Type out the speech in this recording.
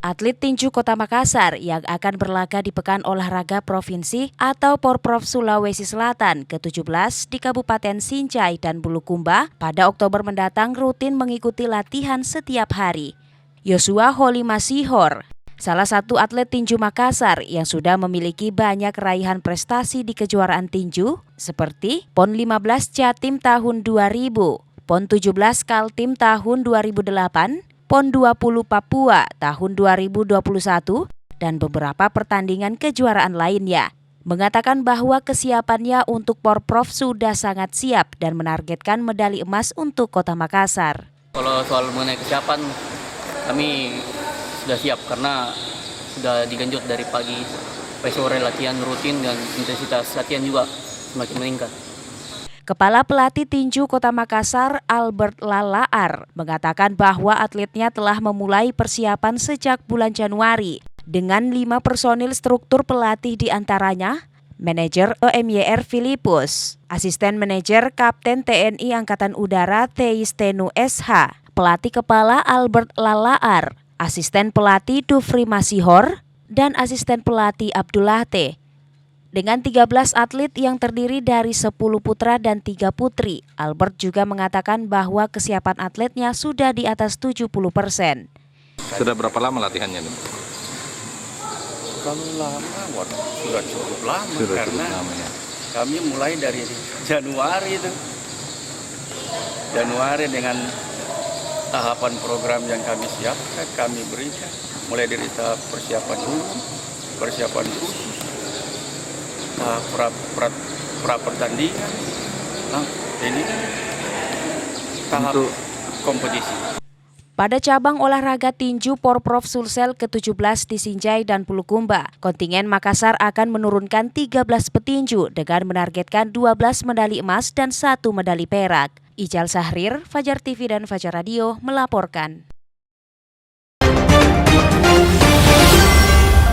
Atlet tinju Kota Makassar yang akan berlaga di Pekan Olahraga Provinsi atau Porprov Sulawesi Selatan ke-17 di Kabupaten Sinjai dan Bulukumba pada Oktober mendatang rutin mengikuti latihan setiap hari. Yosua Holimasihor, salah satu atlet tinju Makassar yang sudah memiliki banyak raihan prestasi di kejuaraan tinju seperti PON 15 Jatim tahun 2000, PON 17 Kaltim tahun 2008, PON 20 Papua tahun 2021, dan beberapa pertandingan kejuaraan lainnya, mengatakan bahwa kesiapannya untuk Porprov sudah sangat siap dan menargetkan medali emas untuk Kota Makassar. Kalau soal mengenai kesiapan, kami sudah siap karena sudah digenjot dari pagi sampai sore latihan rutin dan intensitas latihan juga semakin meningkat. Kepala Pelatih Tinju Kota Makassar, Albert Lalaar, mengatakan bahwa atletnya telah memulai persiapan sejak bulan Januari dengan 5 personil struktur pelatih diantaranya manajer OMYR Filipus, asisten manajer Kapten TNI Angkatan Udara Teistenu SH, pelatih kepala Albert Lalaar, asisten pelatih Dufri Masihor, dan asisten pelatih Abdullah T. Dengan 13 atlet yang terdiri dari 10 putra dan 3 putri, Albert juga mengatakan bahwa kesiapan atletnya sudah di atas 70%. Sudah berapa lama latihannya nih? Kalau lama, sudah cukup lama karena ya. kami mulai dari Januari itu. Januari dengan tahapan program yang kami siapkan, kami berikan. Mulai dari tahap persiapan umum, persiapan khusus, pra pertandingan, ini tahap kompetisi. Pada cabang olahraga tinju Porprov Sulsel ke-17 di Sinjai dan Bulukumba, kontingen Makassar akan menurunkan 13 petinju dengan menargetkan 12 medali emas dan 1 medali perak. Ijal Sahrir, Fajar TV dan Fajar Radio melaporkan.